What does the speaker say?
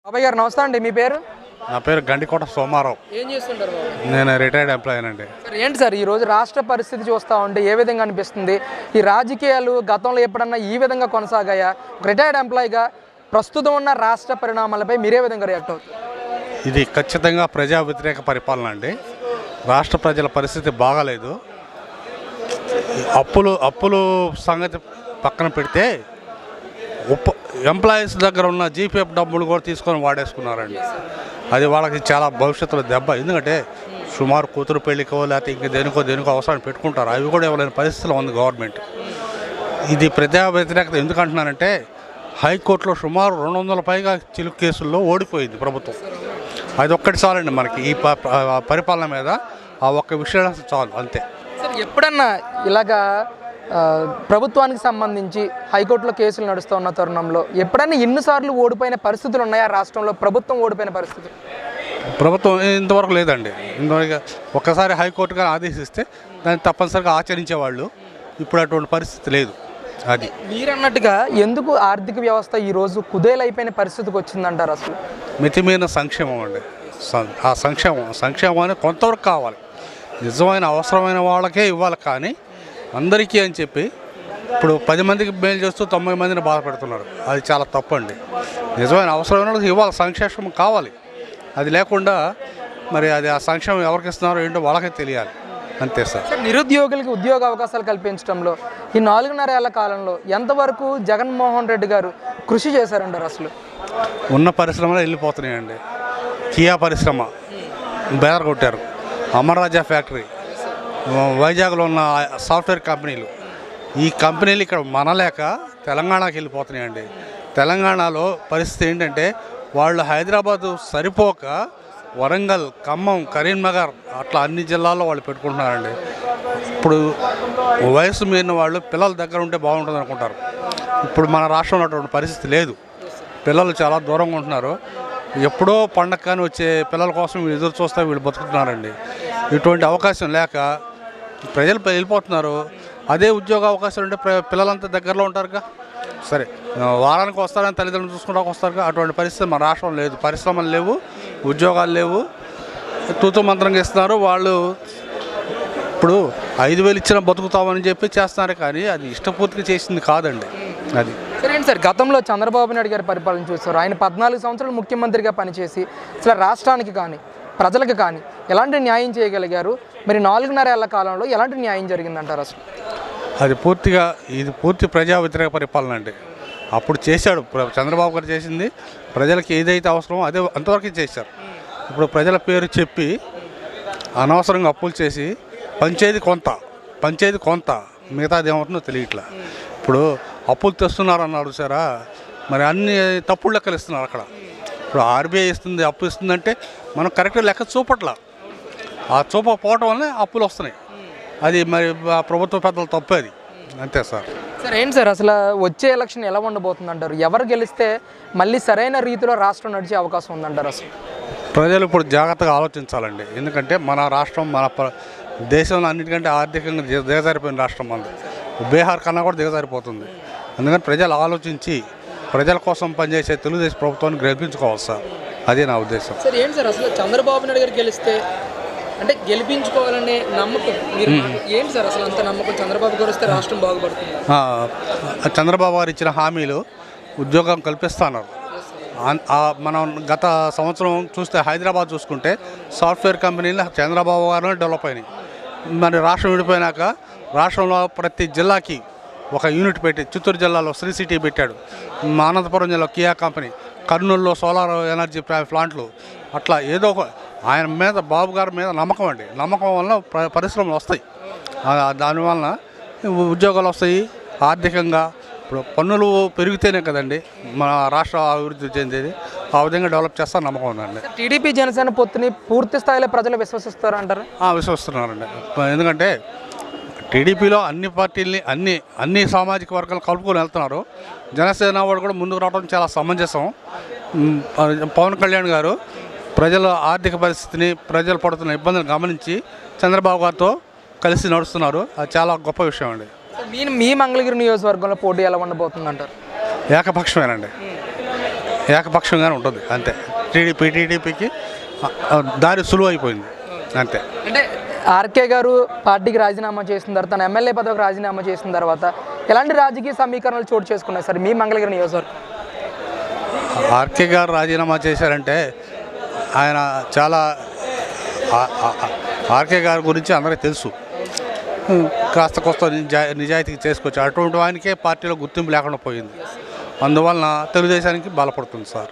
బాబాయ్ గారు నమస్తే అండి. మీ పేరు? నా పేరు గండికోట సోమారావు. ఏం చేస్తుంటారు బాబాయ్? నేను రిటైర్డ్ ఎంప్లాయీ అండి. సార్ ఏంటి సార్ ఈరోజు రాష్ట్ర పరిస్థితి చూస్తూ ఉంటే ఏ విధంగా అనిపిస్తుంది? ఈ రాజకీయాలు గతంలో ఎప్పుడన్నా ఈ విధంగా కొనసాగాయా? రిటైర్డ్ ఎంప్లాయీగా ప్రస్తుతం ఉన్న రాష్ట్ర పరిణామాలపై మీరే విధంగా రియాక్ట్ అవుతారు? ఇది ఖచ్చితంగా ప్రజా వ్యతిరేక పరిపాలన అండి. రాష్ట్ర ప్రజల పరిస్థితి బాగాలేదు. అప్పులు సంగతి పక్కన పెడితే ఎంప్లాయీస్ దగ్గర ఉన్న జీపీఎఫ్ డబ్బులు కూడా తీసుకొని వాడేసుకున్నారండి. అది వాళ్ళకి చాలా భవిష్యత్తులో దెబ్బ. ఎందుకంటే సుమారు కూతురు పెళ్ళికో లేకపోతే ఇంక దేనికో అవసరాన్ని పెట్టుకుంటారు. అవి కూడా ఇవ్వలేని పరిస్థితిలో ఉంది గవర్నమెంట్. ఇది ప్రజా వ్యతిరేకత ఎందుకంటున్నానంటే హైకోర్టులో సుమారు 200 పైగా చిలుకు కేసుల్లో ఓడిపోయింది ప్రభుత్వం. అది ఒక్కటి చాలండి మనకి ఈ పరిపాలన మీద. ఆ ఒక్క విషయం చాలు, అంతే. సార్ ఎప్పుడన్నా ఇలాగా ప్రభుత్వానికి సంబంధించి హైకోర్టులో కేసులు నడుస్తూ ఉన్న తరుణంలో ఎప్పుడన్నా ఎన్నిసార్లు ఓడిపోయిన పరిస్థితులు ఉన్నాయా రాష్ట్రంలో? ప్రభుత్వం ఓడిపోయిన పరిస్థితులు ప్రభుత్వం ఇంతవరకు లేదండి. ఇంతవరకు ఒక్కసారి హైకోర్టు గారు ఆదేశిస్తే దాన్ని తప్పనిసరిగా ఆచరించేవాళ్ళు. ఇప్పుడు అటువంటి పరిస్థితి లేదు. అది మీరన్నట్టుగా ఎందుకు ఆర్థిక వ్యవస్థ ఈరోజు కుదేలైపోయిన పరిస్థితికి వచ్చిందంటారు? అసలు మితిమీరిన సంక్షేమం అండి. ఆ సంక్షేమం అనేది కొంతవరకు కావాలి. నిజమైన అవసరమైన వాళ్ళకే ఇవ్వాలి, కానీ అందరికీ అని చెప్పి ఇప్పుడు 10 మందికి మేలు చేస్తూ 90 మందిని బాధపెడుతున్నారు. అది చాలా తప్పు అండి. నిజమైన అవసరమైన వాళ్ళకి ఇవ్వాలి, సంక్షేమం కావాలి. అది లేకుండా మరి అది ఆ సంక్షేమం ఎవరికి ఇస్తున్నారో ఏంటో వాళ్ళకే తెలియాలి, అంతే సార్. నిరుద్యోగులకి ఉద్యోగ అవకాశాలు కల్పించడంలో ఈ 4.5 ఏళ్ల కాలంలో ఎంతవరకు జగన్మోహన్ రెడ్డి గారు కృషి చేశారంటారు? అసలు ఉన్న పరిశ్రమలు వెళ్ళిపోతున్నాయండి. కియా పరిశ్రమ బెదరగొట్టారు. అమర్రాజా ఫ్యాక్టరీ, వైజాగ్లో ఉన్న సాఫ్ట్వేర్ కంపెనీలు, ఈ కంపెనీలు ఇక్కడ మనలేక తెలంగాణకి వెళ్ళిపోతున్నాయండి. తెలంగాణలో పరిస్థితి ఏంటంటే వాళ్ళు హైదరాబాదు సరిపోక వరంగల్, ఖమ్మం, కరీంనగర్ అట్లా అన్ని జిల్లాల్లో వాళ్ళు పెట్టుకుంటున్నారండి. ఇప్పుడు వయసు మీరిన వాళ్ళు పిల్లల దగ్గర ఉంటే బాగుంటుంది అనుకుంటారు. ఇప్పుడు మన రాష్ట్రంలో అటువంటి పరిస్థితి లేదు. పిల్లలు చాలా దూరంగా ఉంటున్నారు. ఎప్పుడో పండగ కానీ వచ్చే పిల్లల కోసం వీళ్ళు ఎదురు చూస్తే వీళ్ళు బతుకుతున్నారండి. ఇటువంటి అవకాశం లేక ప్రజలు వెళ్ళిపోతున్నారు. అదే ఉద్యోగ అవకాశాలు ఉంటే పిల్లలంతా దగ్గరలో ఉంటారుగా. సరే, వారానికి వస్తారని తల్లిదండ్రులు చూసుకోవడానికి వస్తారుగా. అటువంటి పరిస్థితి మన రాష్ట్రం లేదు. పరిశ్రమలు లేవు, ఉద్యోగాలు లేవు, తూతు మంత్రంగా ఇస్తున్నారు. వాళ్ళు ఇప్పుడు 5,000 ఇచ్చిన బతుకుతామని చెప్పి చేస్తున్నారు, కానీ అది ఇష్టపూర్తిగా చేసింది కాదండి. అది సరే సార్, గతంలో చంద్రబాబు నాయుడు గారి పరిపాలన చూస్తారు. ఆయన 14 సంవత్సరాలు ముఖ్యమంత్రిగా పనిచేసి అసలు రాష్ట్రానికి కానీ ప్రజలకు కానీ ఎలాంటి న్యాయం చేయగలిగారు? మరి 4.5 ఏళ్ల కాలంలో ఎలాంటి న్యాయం జరిగిందంటారు? అసలు అది పూర్తి ప్రజా వ్యతిరేక పరిపాలన అండి. అప్పుడు చేశాడు చంద్రబాబు గారు చేసింది. ప్రజలకు ఏదైతే అవసరమో అదే అంతవరకు చేశారు. ఇప్పుడు ప్రజల పేరు చెప్పి అనవసరంగా అప్పులు చేసి పంచేది కొంత మిగతాది ఏమవుతుందో తెలియట్లా. ఇప్పుడు అప్పులు తెస్తున్నారు అన్నారు సారా, మరి అన్ని తప్పుడు లెక్కలు ఇస్తున్నారు అక్కడ. ఇప్పుడు ఆర్బీఐ ఇస్తుంది, అప్పు ఇస్తుందంటే మనం కరెక్ట్గా లెక్క చూపట్లా. ఆ చూపకపోవటం వల్లే అప్పులు వస్తున్నాయి. అది మరి ప్రభుత్వ పెద్దలు తప్పేది, అంతే సార్. సార్ ఏంటి సార్ అసలు వచ్చే ఎలక్షన్ ఎలా ఉండబోతుంది అంటారు? ఎవరు గెలిస్తే మళ్ళీ సరైన రీతిలో రాష్ట్రం నడిచే అవకాశం ఉందంటారు? అసలు ప్రజలు ఇప్పుడు జాగ్రత్తగా ఆలోచించాలండి. ఎందుకంటే మన రాష్ట్రం మన దేశంలో అన్నిటికంటే ఆర్థికంగా దిగజారిపోయిన రాష్ట్రం మనది. బీహార్ కన్నా కూడా దిగజారిపోతుంది. అందుకని ప్రజలు ఆలోచించి ప్రజల కోసం పనిచేసే తెలుగుదేశం ప్రభుత్వాన్ని గెలిపించుకోవాలి సార్. అదే నా ఉద్దేశం. సార్ ఏంటి సార్ అసలు చంద్రబాబు నాయుడు గారు గెలిస్తే అంటే గెలిపించుకోవాలనే నమ్మకం ఏంటి సార్? అసలు అంత నమ్మకం చంద్రబాబు గారు వస్తే రాష్ట్రం బాగుపడుతుంది? చంద్రబాబు గారు ఇచ్చిన హామీలు ఉద్యోగం కల్పిస్తున్నారు. మనం గత సంవత్సరం చూస్తే హైదరాబాద్ చూసుకుంటే సాఫ్ట్వేర్ కంపెనీలు చంద్రబాబు గారు డెవలప్ అయినాయి. మరి రాష్ట్రం విడిపోయినాక రాష్ట్రంలో ప్రతి జిల్లాకి ఒక యూనిట్ పెట్టి, చిత్తూరు జిల్లాలో శ్రీ సిటీ పెట్టాడు, అనంతపురం జిల్లాలో కియా కంపెనీ, కర్నూలులో సోలార్ ఎనర్జీ ప్లాంట్లు, అట్లా ఏదో ఒక ఆయన మీద బాబు గారి మీద నమ్మకం అండి. నమ్మకం వలన పరిశ్రమలు వస్తాయి, దానివలన ఉద్యోగాలు వస్తాయి. ఆర్థికంగా ఇప్పుడు పన్నులు పెరిగితేనే కదండి మన రాష్ట్ర అభివృద్ధి చెందేది. ఆ విధంగా డెవలప్ చేస్తా నమ్మకం ఉందండి. టీడీపీ జనసేన పొత్తుని పూర్తి స్థాయిలో ప్రజలు విశ్వసిస్తారంటారు? విశ్వసిస్తున్నారండి. ఎందుకంటే టీడీపీలో అన్ని పార్టీలని అన్ని సామాజిక వర్గాలు కలుపుకొని వెళ్తున్నారు. జనసేన వాడు కూడా ముందుకు రావడం చాలా సమంజసం. పవన్ కళ్యాణ్ గారు ప్రజల ఆర్థిక పరిస్థితిని, ప్రజలు పడుతున్న ఇబ్బందులు గమనించి చంద్రబాబు గారితో కలిసి నడుస్తున్నారు. అది చాలా గొప్ప విషయం అండి. మీ మంగళగిరి నియోజకవర్గంలో పోటీ ఎలా ఉండబోతుంది అంటారు? ఏకపక్షమేనండి. ఏకపక్షంగానే ఉంటుంది అంతే. టీడీపీకి దారి సులువు అయిపోయింది అంతే. అంటే ఆర్కే గారు పార్టీకి రాజీనామా చేసిన తర్వాత తన ఎమ్మెల్యే పదవికి రాజీనామా చేసిన తర్వాత ఎలాంటి రాజకీయ సమీకరణలు చోటు చేసుకున్నాయి సార్ మీ మంగళగిరి నియోజకవర్గం? ఆర్కే గారు రాజీనామా చేశారంటే ఆయన చాలా ఆర్కే గారి గురించి అందరికీ తెలుసు, కాస్త కొస్త నిజాయితీకి చేసుకొచ్చి అటువంటి వానికే పార్టీలో గుర్తింపు లేకుండా పోయింది. అందువలన తెలుగుదేశానికి బలపడుతుంది సార్.